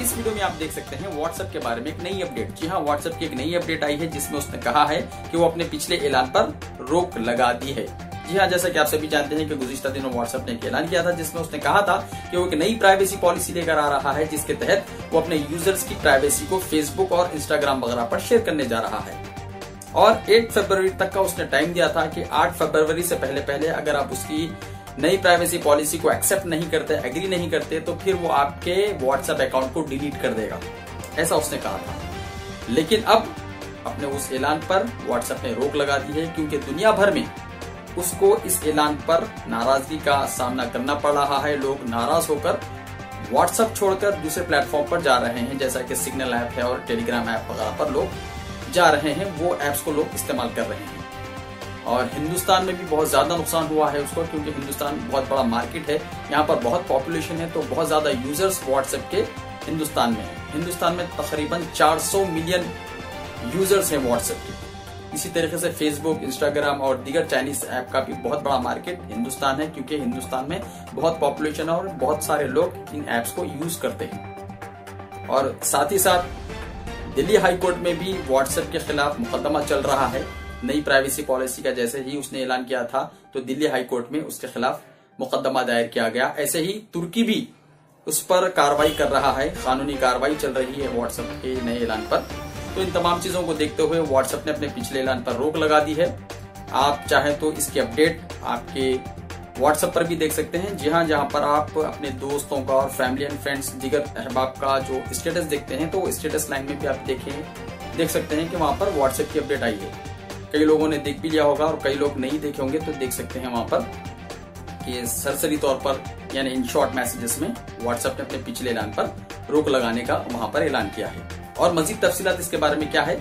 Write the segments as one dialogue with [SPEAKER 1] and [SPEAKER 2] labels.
[SPEAKER 1] इस वीडियो में आप देख सकते हैं व्हाट्सएप के बारे में एक नई अपडेट। जी हाँ, व्हाट्सएप की एक नई अपडेट आई है जिसमें उसने कहा है कि वो अपने पिछले ऐलान पर रोक लगा दी है। जी हाँ, जैसा कि आप सभी जानते हैं कि गुज़िश्ता दिनों व्हाट्सएप ने एक ऐलान किया था जिसमें उसने कहा था कि वो एक नई प्राइवेसी पॉलिसी लेकर आ रहा है जिसके तहत वो अपने यूजर्स की प्राइवेसी को फेसबुक और इंस्टाग्राम वगैरह पर शेयर करने जा रहा है। और 8 फरवरी तक का उसने टाइम दिया था कि 8 फरवरी से पहले अगर आप उसकी नई प्राइवेसी पॉलिसी को एक्सेप्ट नहीं करते, एग्री नहीं करते, तो फिर वो आपके व्हाट्सएप अकाउंट को डिलीट कर देगा, ऐसा उसने कहा था। लेकिन अब अपने उस ऐलान पर व्हाट्सएप ने रोक लगा दी है क्योंकि दुनिया भर में उसको इस ऐलान पर नाराजगी का सामना करना पड़ रहा है। लोग नाराज होकर व्हाट्सएप छोड़कर दूसरे प्लेटफॉर्म पर जा रहे हैं, जैसा कि सिग्नल ऐप है और टेलीग्राम ऐप वगैरह पर लोग जा रहे हैं, वो ऐप्स को लोग इस्तेमाल कर रहे हैं। और हिंदुस्तान में भी बहुत ज्यादा नुकसान हुआ है उसको, क्योंकि हिंदुस्तान बहुत बड़ा मार्केट है, यहाँ पर बहुत पॉपुलेशन है, तो बहुत ज्यादा यूजर्स व्हाट्सएप के हिंदुस्तान में है। हिंदुस्तान में तकरीबन 400 मिलियन यूजर्स हैं व्हाट्सएप के। इसी तरीके से फेसबुक, इंस्टाग्राम और दीगर चाइनीज ऐप का भी बहुत बड़ा मार्केट हिंदुस्तान है, क्योंकि हिंदुस्तान में बहुत पॉपुलेशन है और बहुत सारे लोग इन ऐप्स को यूज करते हैं। और साथ ही साथ दिल्ली हाई कोर्ट में भी व्हाट्सएप के खिलाफ मुकदमा चल रहा है। नई प्राइवेसी पॉलिसी का जैसे ही उसने ऐलान किया था तो दिल्ली हाई कोर्ट में उसके खिलाफ मुकदमा दायर किया गया। ऐसे ही तुर्की भी उस पर कार्रवाई कर रहा है, कानूनी कार्रवाई चल रही है व्हाट्सएप के नए ऐलान पर। तो इन तमाम चीजों को देखते हुए व्हाट्सएप ने अपने पिछले ऐलान पर रोक लगा दी है। आप चाहें तो इसकी अपडेट आपके व्हाट्सएप पर भी देख सकते हैं। जी हाँ, जहां पर आप अपने दोस्तों का और फैमिली एंड फ्रेंड्स, दिगर अहबाब का जो स्टेटस देखते हैं, तो स्टेटस लाइन में भी आप देख सकते हैं कि वहां पर व्हाट्सएप की अपडेट आई है। कई लोगों ने देख भी लिया होगा और कई लोग नहीं देखे होंगे, तो देख सकते हैं वहां पर कि सरसरी तौर पर यानी इन शॉर्ट मैसेजेस में व्हाट्सएप ने अपने पिछले ऐलान पर रोक लगाने का वहां पर ऐलान किया है। और मजीद तफसीलात इसके बारे में क्या है,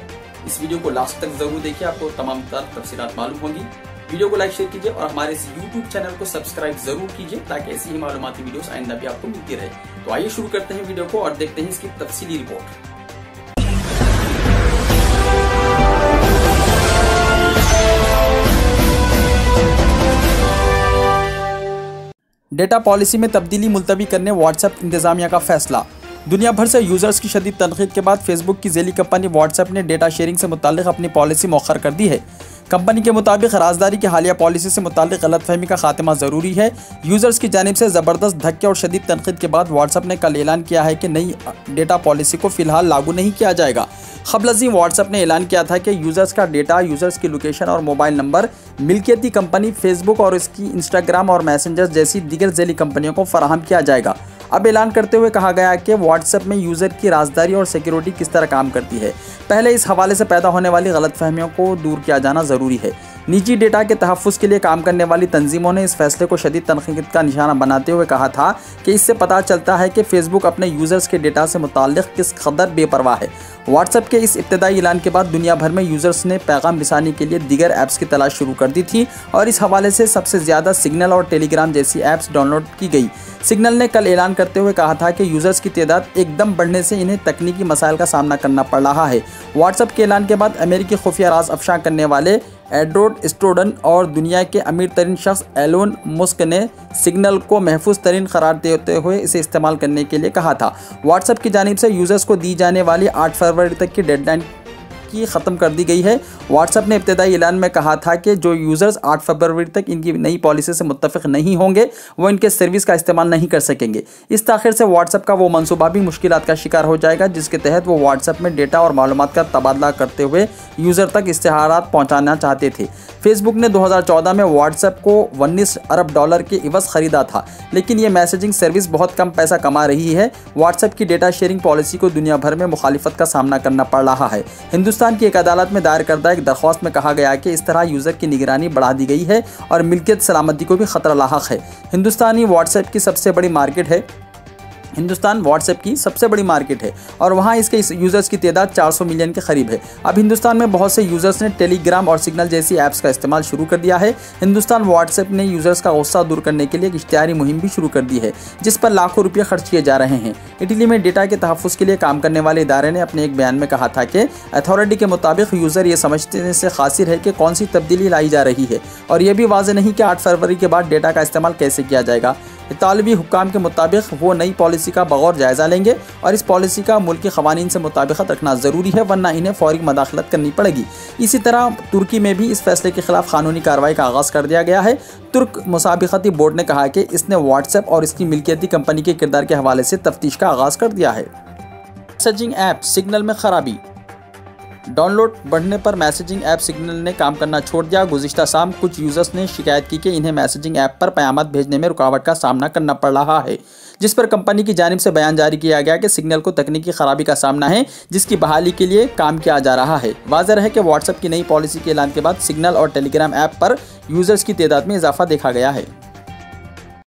[SPEAKER 1] इस वीडियो को लास्ट तक जरूर देखिए, आपको तमाम तफसीलात मालूम होंगी। वीडियो को लाइक शेयर कीजिए और हमारे इस YouTube चैनल को सब्सक्राइब जरूर कीजिए ताकि ऐसी ही मालूमाती वीडियोस आइंदा भी आपको मिलती रहे। तो आइए शुरू करते हैं वीडियो को और देखते हैं इसकी तफसीली रिपोर्ट।
[SPEAKER 2] डेटा पॉलिसी में तब्दीली मुलतवी करने व्हाट्सएप इंतजामिया का फैसला। दुनिया भर से यूजर्स की शदीद तनकीद के बाद फेसबुक की ज़ेली कंपनी व्हाट्सएप ने डेटा शेयरिंग से मुताल्लिक अपनी पॉलिसी मौखर कर दी है। कंपनी के मुताबिक राजदारी की हालिया पॉलिसी से मुताल्लिक गलतफहमी का खात्मा ज़रूरी है। यूजर्स की जानिब से ज़बरदस्त धक्के और शदीद तनकीद के बाद व्हाट्सएप ने कल ऐलान किया है कि नई डेटा पॉलिसी को फिलहाल लागू नहीं किया जाएगा। क़ब्ल व्हाट्सएप ने ऐलान किया था कि यूजर्स का डेटा, यूजर्स की लोकेशन और मोबाइल नंबर मिल्कियती कंपनी फेसबुक और इसकी इंस्टाग्राम और मैसेंजर जैसी दीगर ज़ेली कंपनियों को फराहम किया जाएगा। अब ऐलान करते हुए कहा गया कि व्हाट्सएप में यूज़र की राजदारी और सिक्योरिटी किस तरह काम करती है। पहले इस हवाले से पैदा होने वाली गलतफहमियों को दूर किया जाना ज़रूरी है। निजी डेटा के तहफ़्फ़ुज़ के लिए काम करने वाली तंजीमों ने इस फैसले को शदीद तनक़ीद का निशाना बनाते हुए कहा था कि इससे पता चलता है कि फेसबुक अपने यूज़र्स के डेटा से मुताल्लिक़ किस कदर बेपरवाह है। व्हाट्सएप के इस इब्तदाई ऐलान के बाद दुनिया भर में यूज़र्स ने पैगाम रिसानी के लिए दीगर ऐप्स की तलाश शुरू कर दी थी और इस हवाले से सबसे ज़्यादा सिग्नल और टेलीग्राम जैसी ऐप्स डाउनलोड की गई। सिग्नल ने कल ऐलान करते हुए कहा था कि यूज़र्स की तादाद एकदम बढ़ने से इन्हें तकनीकी मसाइल का सामना करना पड़ रहा है। व्हाट्सएप के ऐलान के बाद अमेरिकी खुफिया राज अफशा करने वाले एडवर्ड स्नोडन और दुनिया के अमीर तरीन शख्स एलोन मस्क ने सिग्नल को महफूज तरीन करार देते हुए इसे इस्तेमाल करने के लिए कहा था। व्हाट्सएप की जानिब से यूज़र्स को दी जाने वाली 8 फरवरी तक की डेडलाइन की ख़त्म कर दी गई है। व्हाट्सएप ने इब्तदाई ऐलान में कहा था कि जो यूज़र्स 8 फरवरी तक इनकी नई पॉलिसी से मुत्तफ़िक़ नहीं होंगे वो इनके सर्विस का इस्तेमाल नहीं कर सकेंगे। इस ताख़िर से व्हाट्सएप का वो मनसूबा भी मुश्किलात का शिकार हो जाएगा जिसके तहत वो व्हाट्सएप में डेटा और मालूमात का तबादला करते हुए यूज़र तक इश्तिहारात पहुँचाना चाहते थे। फेसबुक ने 2014 में व्हाट्सएप को $19 अरब के इवज़ ख़रीदा था, लेकिन ये मैसेजिंग सर्विस बहुत कम पैसा कमा रही है। व्हाट्सएप की डेटा शेयरिंग पॉलिसी को दुनिया भर में मुखालिफत का सामना करना पड़ रहा है। हिंदुस्तान की एक अदालत में दायर करदा एक दरख्वास्त में कहा गया कि इस तरह यूज़र की निगरानी बढ़ा दी गई है और मिल्कियत सलामती को भी ख़तरा लाहक है। हिंदुस्तान व्हाट्सएप की सबसे बड़ी मार्केट है हिंदुस्तान व्हाट्सएप की सबसे बड़ी मार्केट है और वहाँ इसके यूज़र्स की तादाद 400 मिलियन के करीब है। अब हिंदुस्तान में बहुत से यूज़र्स ने टेलीग्राम और सिग्नल जैसी ऐप्स का इस्तेमाल शुरू कर दिया है। हिंदुस्तान व्हाट्सएप ने यूज़र्स का गुस्सा दूर करने के लिए एक इश्तिहारी मुहिम भी शुरू कर दी है जिस पर लाखों रुपये खर्च किए जा रहे हैं। इटली में डेटा के तहफ़्फ़ुज़ के लिए काम करने वाले इदारे ने अपने एक बयान में कहा था कि अथॉरिटी के मुताबिक यूज़र ये समझने से कासिर है कि कौन सी तब्दीली लाई जा रही है और यह भी वाज़ेह नहीं कि 8 फरवरी के बाद डेटा का इस्तेमाल कैसे किया जाएगा। इतालवी हुक्काम के मुताबिक वो नई पॉलिसी पॉलिसी का बगौर जायजा लेंगे और इस पॉलिसी का मुल्की क़वानीन से मुताबिकत रखना ज़रूरी है, वरना इन्हें फौरी मदाखलत करनी पड़ेगी। इसी तरह तुर्की में भी इस फैसले के खिलाफ कानूनी कार्रवाई का आगाज़ कर दिया गया है। तुर्क मुसाबिकती बोर्ड ने कहा कि इसने व्हाट्सएप और इसकी मिल्कियती कंपनी के किरदार के हवाले से तफ्तीश का आगाज़ कर दिया है। मैसेजिंग ऐप सिग्नल में खराबी। डाउनलोड बढ़ने पर मैसेजिंग ऐप सिग्नल ने काम करना छोड़ दिया। गुज़िश्ता शाम कुछ यूज़र्स ने शिकायत की कि इन्हें मैसेजिंग ऐप पर पैगाम भेजने में रुकावट का सामना करना पड़ रहा है, जिस पर कंपनी की जानिब से बयान जारी किया गया कि सिग्नल को तकनीकी खराबी का सामना है, जिसकी बहाली के लिए काम किया जा रहा है। वाज़ेह है कि व्हाट्सएप की नई पॉलिसी के ऐलान के बाद सिग्नल और टेलीग्राम ऐप पर यूज़र्स की तादाद में इजाफा देखा गया है।